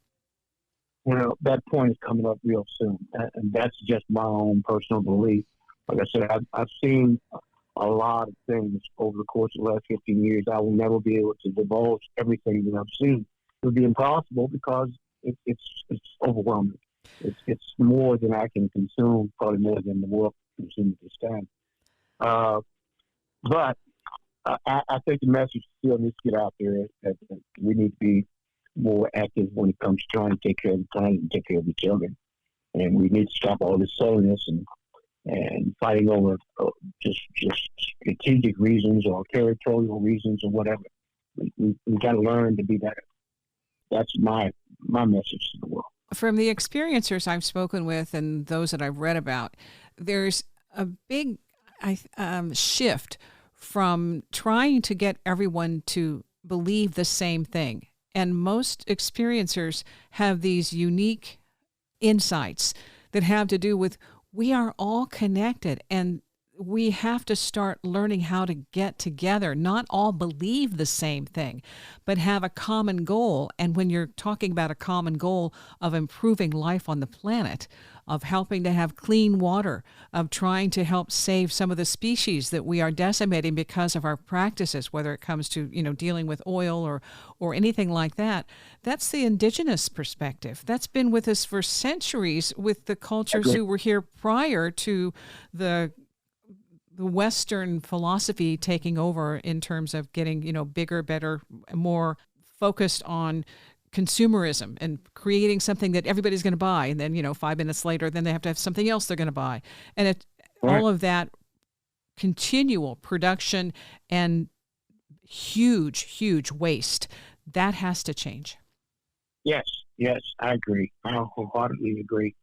Well, that point is coming up real soon, and that's just my own personal belief. Like I said, I've seen a lot of things over the course of the last 15 years. I will never be able to divulge everything that I've seen. It would be impossible because it's overwhelming. It's more than I can consume, probably more than the world can consume at this time. But I think the message still needs to get out there that we need to be more active when it comes to trying to take care of the planet and take care of each other. and we need to stop all this silliness and fighting over just strategic reasons or territorial reasons or whatever. We got to learn to be better. That's my message to the world. From the experiencers I've spoken with and those that I've read about, there's a big shift from trying to get everyone to believe the same thing. And most experiencers have these unique insights that have to do with we are all connected, and we have to start learning how to get together, not all believe the same thing, but have a common goal. And when you're talking about a common goal of improving life on the planet, of helping to have clean water, of trying to help save some of the species that we are decimating because of our practices, whether it comes to, dealing with oil or anything like that, that's the indigenous perspective. That's been with us for centuries with the cultures who were here prior to the Western philosophy taking over in terms of getting, bigger, better, more focused on consumerism and creating something that everybody's going to buy. And then, 5 minutes later, then they have to have something else they're going to buy. And all of that continual production and huge, huge waste, that has to change. Yes, I agree. I wholeheartedly agree.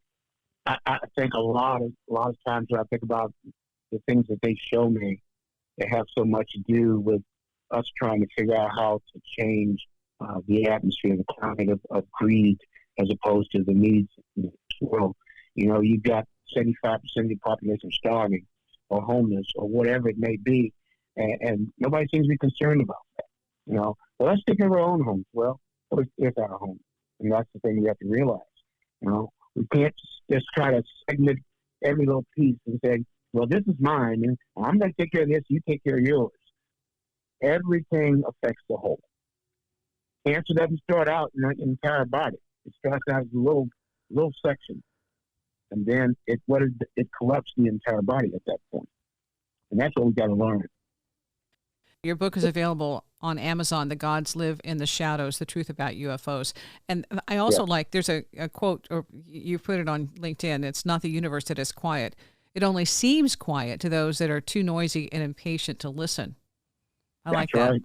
I think a lot of times when I think about the things that they show me, they have so much to do with us trying to figure out how to change the atmosphere, the climate of greed, as opposed to the needs of the world. You've got 75% of the population starving or homeless or whatever it may be, and nobody seems to be concerned about that. Well, let's take care of our own homes. Well, what is our home? And that's the thing we have to realize. We can't just try to segment every little piece and say, well, this is mine, and I'm going to take care of this, you take care of yours. Everything affects the whole. Cancer doesn't start out in the entire body. It starts out as a little section. And then it corrupts the entire body at that point. And that's what we got to learn. Your book is available on Amazon, The Gods Live in the Shadows, The Truth About UFOs. And I also there's a quote, or you put it on LinkedIn, it's not the universe that is quiet. It only seems quiet to those that are too noisy and impatient to listen. I like that. Right.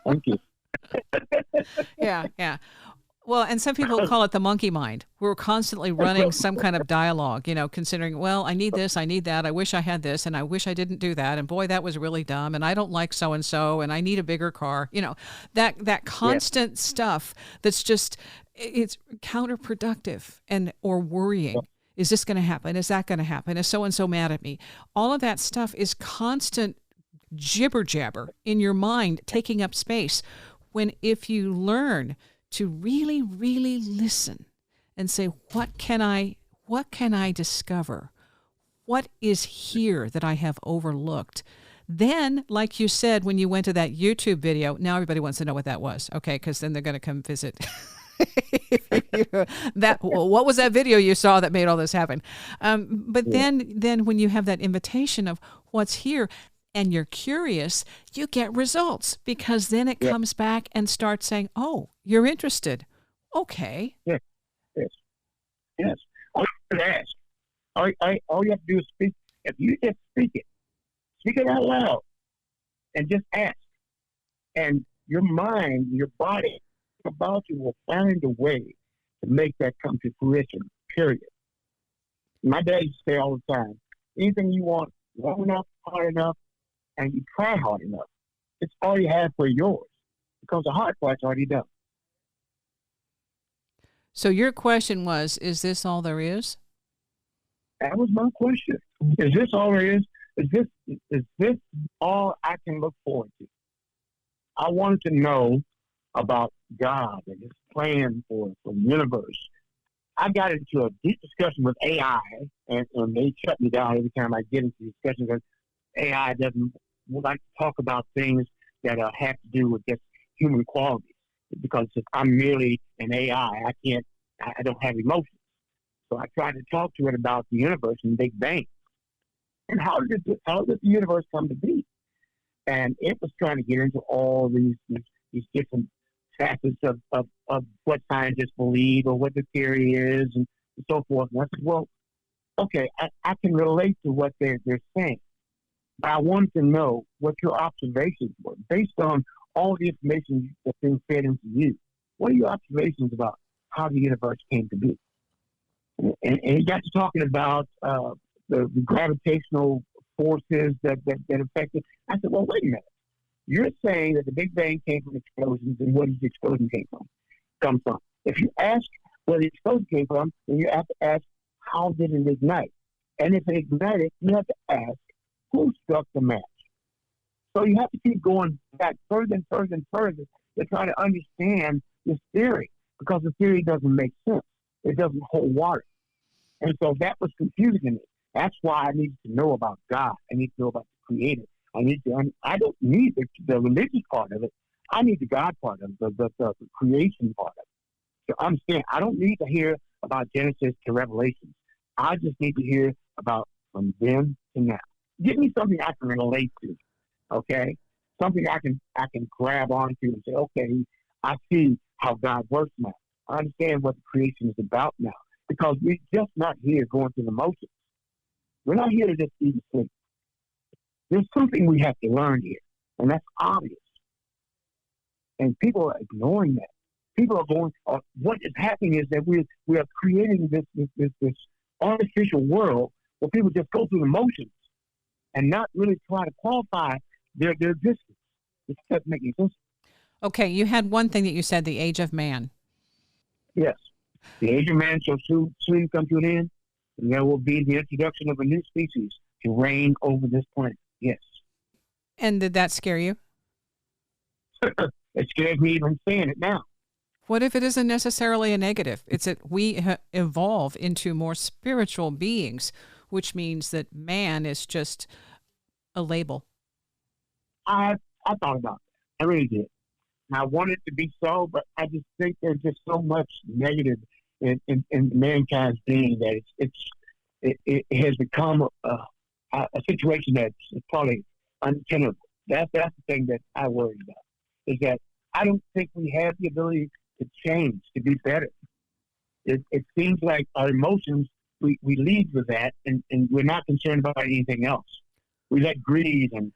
Thank you. Yeah. Well, and some people call it the monkey mind. We're constantly running some kind of dialogue, considering, well, I need this, I need that, I wish I had this, and I wish I didn't do that, and boy, that was really dumb, and I don't like so-and-so, and I need a bigger car. That constant stuff that's just, it's counterproductive or worrying. Is this going to happen? Is that going to happen? Is so-and-so mad at me? All of that stuff is constant jibber jabber in your mind, taking up space. When if you learn to really, really listen and say, what can I discover? What is here that I have overlooked? Then, like you said, when you went to that YouTube video, now everybody wants to know what that was. Okay, because then they're going to come visit. What was that video you saw that made all this happen? But then when you have that invitation of what's here and you're curious, you get results, because then it comes back and starts saying, oh, you're interested. Okay. Yes. All you have to ask. All you have to do is speak. If you just speak it out loud and just ask. And your mind, your body about you will find a way to make that come to fruition, period. My dad used to say all the time, anything you want long enough, hard enough, and you try hard enough, it's all you have for yours, because the hard part's already done. So your question was, is this all there is? That was my question. Is this all there is? Is this all I can look forward to? I wanted to know about God and his plan for the universe. I got into a deep discussion with AI, and they shut me down every time I get into discussions. Because AI doesn't like to talk about things that have to do with just human qualities, because if I'm merely an AI, I don't have emotions. So I tried to talk to it about the universe and the Big Bang. And how did the universe come to be? And it was trying to get into all these different facets of what scientists believe or what the theory is. And and so forth. And I said, well, okay, I can relate to what they're saying. But I wanted to know what your observations were based on all the information that's been fed into you. What are your observations about how the universe came to be? And he got to talking about the gravitational forces that affected. I said, well, wait a minute. You're saying that the Big Bang came from explosions, and where did the explosion come from? If you ask where the explosion came from, then you have to ask, how did it ignite? And if it ignited, you have to ask, who struck the match? So you have to keep going back further and further and further to try to understand this theory, because the theory doesn't make sense. It doesn't hold water. And so that was confusing to me. That's why I needed to know about God. I need to know about the Creator. I don't need the religious part of it. I need the God part of it, the creation part of it. So understand, I don't need to hear about Genesis to Revelation. I just need to hear about from then to now. Give me something I can relate to, okay? Something I can grab onto and say, okay, I see how God works now. I understand what the creation is about now, because we're just not here going through the motions. We're not here to just eat and sleep. There's something we have to learn here, and that's obvious. And people are ignoring that. People are going. What is happening is that we are creating this artificial world where people just go through the motions and not really try to qualify their existence. It doesn't make any sense. Okay, you had one thing that you said, the age of man. Yes, the age of man shall soon come to an end, and there will be the introduction of a new species to reign over this planet. Yes. And did that scare you? It scares me even saying it now. What if it isn't necessarily a negative? It's that we evolve into more spiritual beings, which means that man is just a label. I thought about that. I really did. I want it to be so, but I just think there's just so much negative in mankind's being that it has become a situation that's probably untenable. That's the thing that I worry about, is that I don't think we have the ability to change, to be better. It seems like our emotions, we lead with that, and we're not concerned about anything else. We let greed and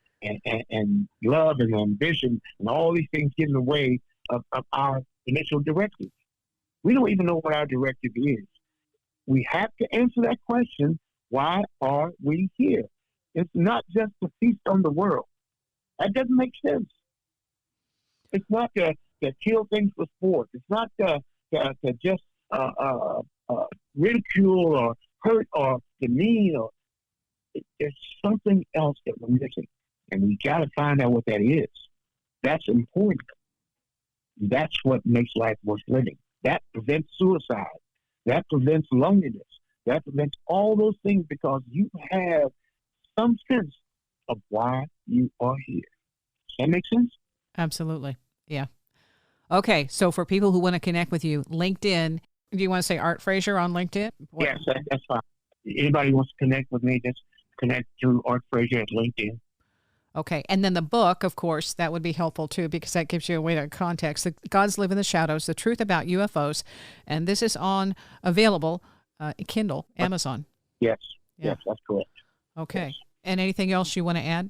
love and ambition and all these things get in the way of our initial directive. We don't even know what our directive is. We have to answer that question, why are we here? It's not just to feast on the world. That doesn't make sense. It's not to kill things for sport. It's not to just ridicule or hurt or demean. There's something else that we're missing, and we got to find out what that is. That's important. That's what makes life worth living. That prevents suicide. That prevents loneliness. That prevents all those things, because you have some sense of why you are here. Does that make sense? Absolutely. Yeah. Okay. So for people who want to connect with you, LinkedIn, do you want to say Art Frazier on LinkedIn? Yes, that's fine. Anybody who wants to connect with me, just connect to Art Frazier at LinkedIn. Okay. And then the book, of course, that would be helpful too, because that gives you a way to context. The Gods Live in the Shadows, The Truth About UFOs. And this is Available, Kindle, Amazon. Yes. Yeah. Yes, that's correct. Okay. Yes. And anything else you want to add?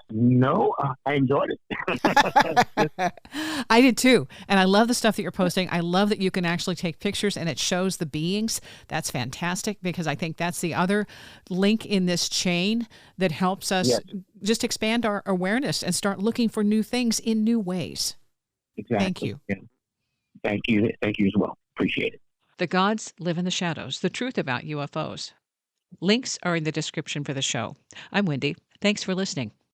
No, I enjoyed it. I did too. And I love the stuff that you're posting. I love that you can actually take pictures and it shows the beings. That's fantastic, because I think that's the other link in this chain that helps us just expand our awareness and start looking for new things in new ways. Exactly. Thank you. Yeah. Thank you. Thank you as well. Appreciate it. The Gods Live in the Shadows, The Truth About UFOs. Links are in the description for the show. I'm Wendy. Thanks for listening.